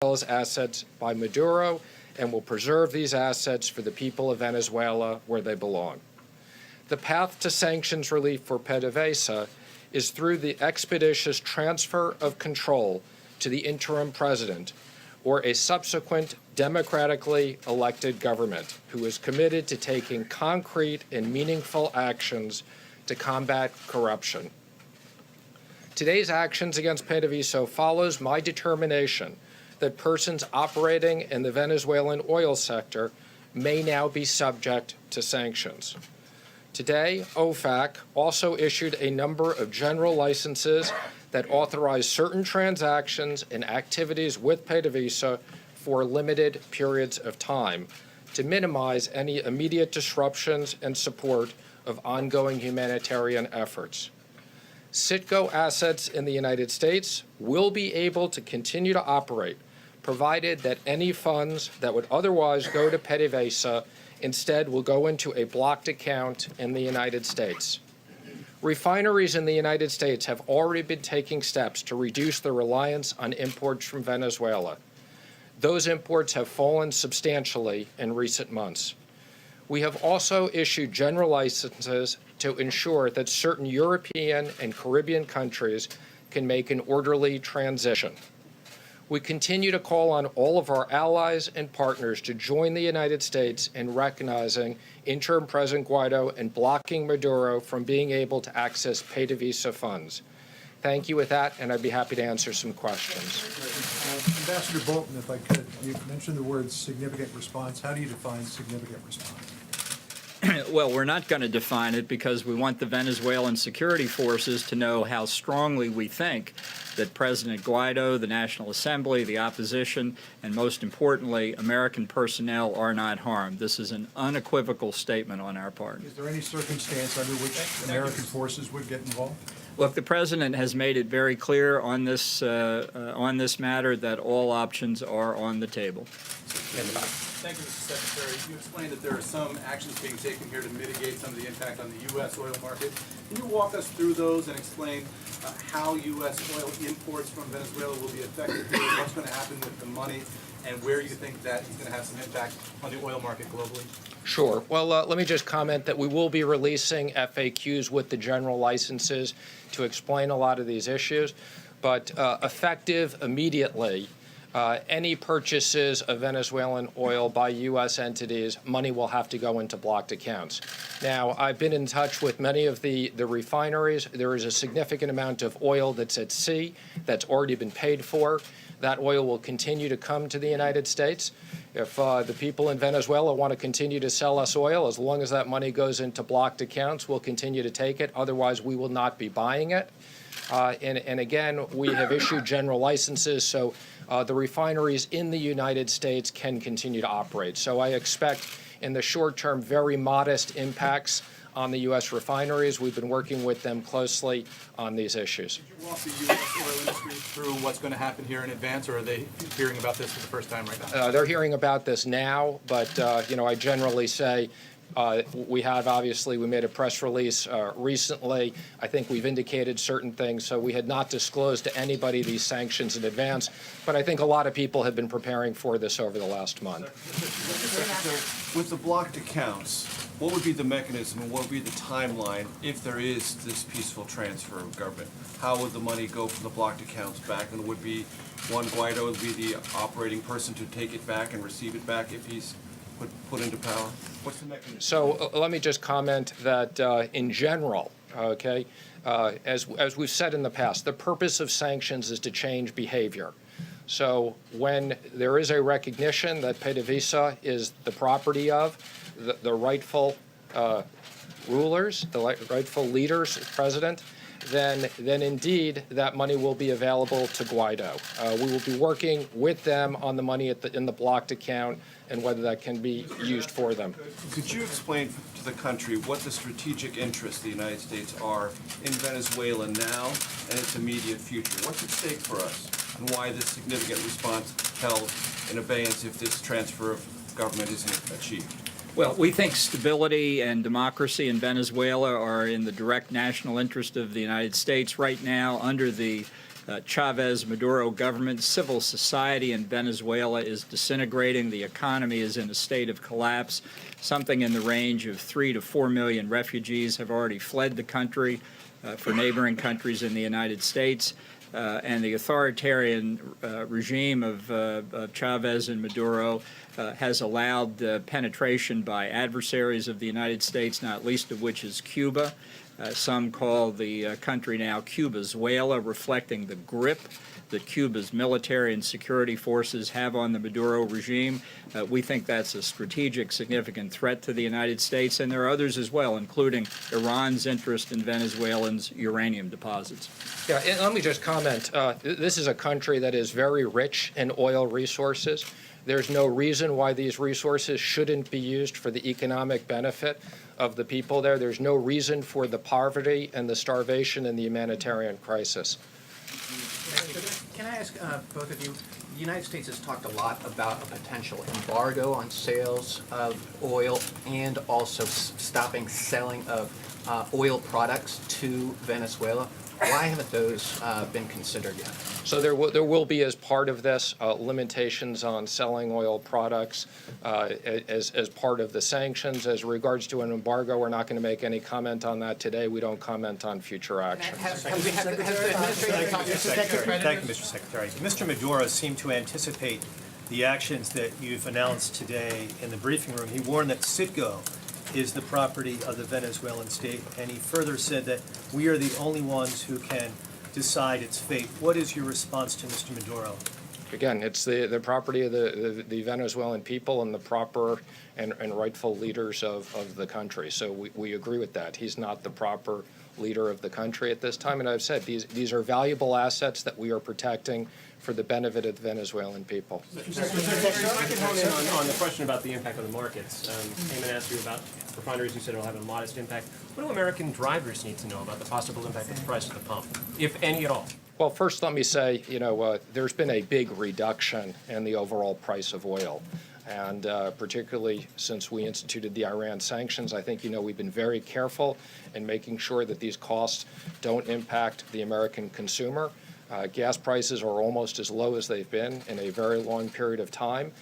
Venezuela's assets by Maduro and will preserve these assets for the people of Venezuela where they belong. The path to sanctions relief for PDVSA is through the expeditious transfer of control to the interim president or a subsequent democratically elected government who is committed to taking concrete and meaningful actions to combat corruption. Today's actions against PDVSA follows my determination that persons operating in the Venezuelan oil sector may now be subject to sanctions. Today, OFAC also issued a number of general licenses that authorize certain transactions and activities with PDVSA for limited periods of time to minimize any immediate disruptions and support of ongoing humanitarian efforts. Citgo assets in the United States will be able to continue to operate, provided that any funds that would otherwise go to PDVSA instead will go into a blocked account in the United States. Refineries in the United States have already been taking steps to reduce their reliance on imports from Venezuela. Those imports have fallen substantially in recent months. We have also issued general licenses to ensure that certain European and Caribbean countries can make an orderly transition. We continue to call on all of our allies and partners to join the United States in recognizing interim President Guaido and blocking Maduro from being able to access PDVSA funds. Thank you with that, and I'd be happy to answer some questions. Ambassador Bolton, if I could, you mentioned the word significant response. How do you define significant response? Well, we're not going to define it because we want the Venezuelan security forces to know how strongly we think that President Guaido, the National Assembly, the opposition, and most importantly, American personnel are not harmed. This is an unequivocal statement on our part. Is there any circumstance under which American forces would get involved? Look, the President has made it very clear on this matter that all options are on the table. Thank you, Mr. Secretary. You explained that there are some actions being taken here to mitigate some of the impact on the U.S. oil market. Can you walk us through those and explain how U.S. oil imports from Venezuela will be affected here, what's going to happen with the money, and where you think that is going to have some impact on the oil market globally? Sure. Well, let me just comment that we will be releasing FAQs with the general licenses to explain a lot of these issues, but effective immediately, any purchases of Venezuelan oil by U.S. entities, money will have to go into blocked accounts. Now, I've been in touch with many of the refineries. There is a significant amount of oil that's at sea that's already been paid for. That oil will continue to come to the United States. If the people in Venezuela want to continue to sell us oil, as long as that money goes into blocked accounts, we'll continue to take it. Otherwise, we will not be buying it. And again, we have issued general licenses, so the refineries in the United States can continue to operate. So I expect in the short term very modest impacts on the U.S. refineries. We've been working with them closely on these issues. Did you walk the U.S. oil industry through what's going to happen here in advance, or are they hearing about this for the first time right now? They're hearing about this now, but I generally say we made a press release recently. I think we've indicated certain things, so we had not disclosed to anybody these sanctions in advance, but I think a lot of people have been preparing for this over the last month. With the blocked accounts, what would be the mechanism and what would be the timeline if there is this peaceful transfer of government? How would the money go from the blocked accounts back? And would be Juan Guaido would be the operating person to take it back and receive it back if he's put into power? What's the mechanism? So let me just comment that in general, okay, as we've said in the past, the purpose of sanctions is to change behavior. So when there is a recognition that PDVSA is the property of the rightful rulers, the rightful leaders, president, then indeed that money will be available to Guaido. We will be working with them on the money in the blocked account and whether that can be used for them. Could you explain to the country what the strategic interests of the United States are in Venezuela now and its immediate future? What's at stake for us, and why this significant response held in abeyance if this transfer of government isn't achieved? Well, we think stability and democracy in Venezuela are in the direct national interest of the United States right now under the Chavez-Maduro government. Civil society in Venezuela is disintegrating. The economy is in a state of collapse. Something in the range of 3 to 4 million refugees have already fled the country for neighboring countries in the United States. And the authoritarian regime of Chavez and Maduro has allowed penetration by adversaries of the United States, not least of which is Cuba. Some call the country now Cubazuela, reflecting the grip that Cuba's military and security forces have on the Maduro regime. We think that's a strategic, significant threat to the United States, and there are others as well, including Iran's interest in Venezuelans' uranium deposits. Yeah, and let me just comment. This is a country that is very rich in oil resources. There's no reason why these resources shouldn't be used for the economic benefit of the people there. There's no reason for the poverty and the starvation and the humanitarian crisis. Can I ask both of you, the United States has talked a lot about a potential embargo on sales of oil and also stopping selling of oil products to Venezuela. Why haven't those been considered yet? So there will be, as part of this, limitations on selling oil products as part of the sanctions. As regards to an embargo, we're not going to make any comment on that today. We don't comment on future action. Has the administration talked to Secretary? Thank you, Mr. Secretary. Mr. Maduro seemed to anticipate the actions that you've announced today in the briefing room. He warned that Citgo is the property of the Venezuelan state, and he further said that we are the only ones who can decide its fate. What is your response to Mr. Maduro? Again, it's the property of the Venezuelan people and the proper and rightful leaders of the country. So we agree with that. He's not the proper leader of the country at this time. And I've said these are valuable assets that we are protecting for the benefit of the Venezuelan people. If I could hone in on the question about the impact on the markets. Eamon asked you about refineries. You said it will have a modest impact. What do American drivers need to know about the possible impact of the price at the pump, if any at all? Well, first let me say, there's been a big reduction in the overall price of oil. And particularly since we instituted the Iran sanctions, I think, we've been very careful in making sure that these costs don't impact the American consumer. Gas prices are almost as low as they've been in a very long period of time.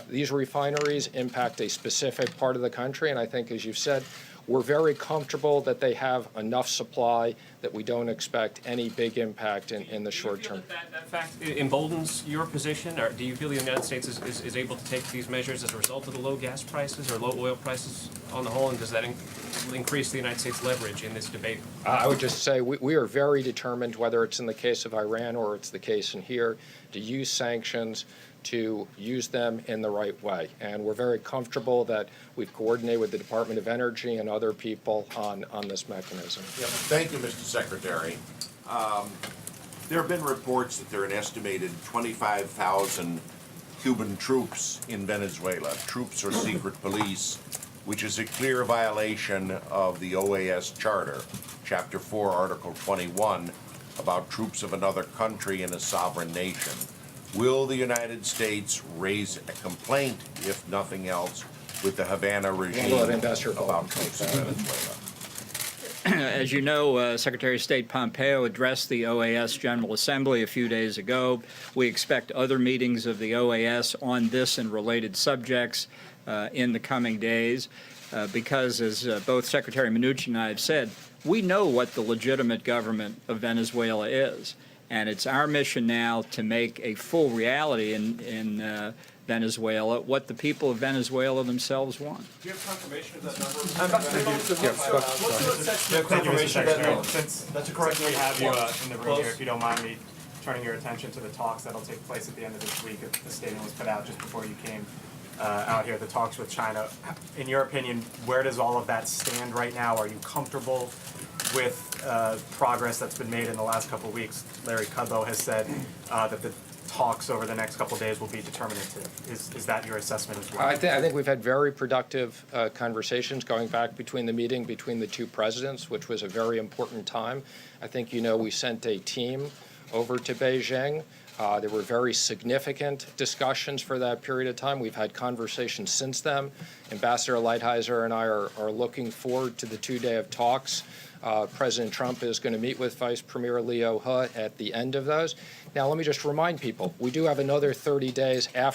These refineries impact a specific part of the country, and I think, as you've said, we're very comfortable that they have enough supply that we don't expect any big impact in the short term. Do you feel that fact emboldens your position, or do you feel the United States is able to take these measures as a result of the low gas prices or low oil prices on the whole, and does that increase the United States' leverage in this debate? I would just say we are very determined, whether it's in the case of Iran or it's the case in here, to use sanctions, to use them in the right way. And we're very comfortable that we've coordinated with the Department of Energy and other people on this mechanism. Yeah, thank you, Mr. Secretary. There have been reports that there are an estimated 25,000 Cuban troops in Venezuela, troops or secret police, which is a clear violation of the OAS Charter, Chapter 4, Article 21, about troops of another country in a sovereign nation. Will the United States raise a complaint, if nothing else, with the Havana regime about troops in Venezuela? As you know, Secretary of State Pompeo addressed the OAS General Assembly a few days ago. We expect other meetings of the OAS on this and related subjects in the coming days because, as both Secretary Mnuchin and I have said, we know what the legitimate government of Venezuela is. And it's our mission now to make a full reality in Venezuela what the people of Venezuela themselves want. Do you have confirmation of that number? Since that's correct, we have you in the room here, if you don't mind me turning your attention to the talks that'll take place at the end of this week. The statement was put out just before you came out here, the talks with China. In your opinion, where does all of that stand right now? Are you comfortable with progress that's been made in the last couple of weeks? Larry Kudlow has said that the talks over the next couple of days will be determinative. Is that your assessment as well? I think we've had very productive conversations going back between the meeting between the two presidents, which was a very important time. I think we sent a team over to Beijing There were very significant discussions for that period of time. We've had conversations since then. Ambassador Lighthizer and I are looking forward to the 2 day of talks. President Trump is going to meet with Vice Premier Leo He at the end of those. Now, let me just remind people, we do have another 30 days after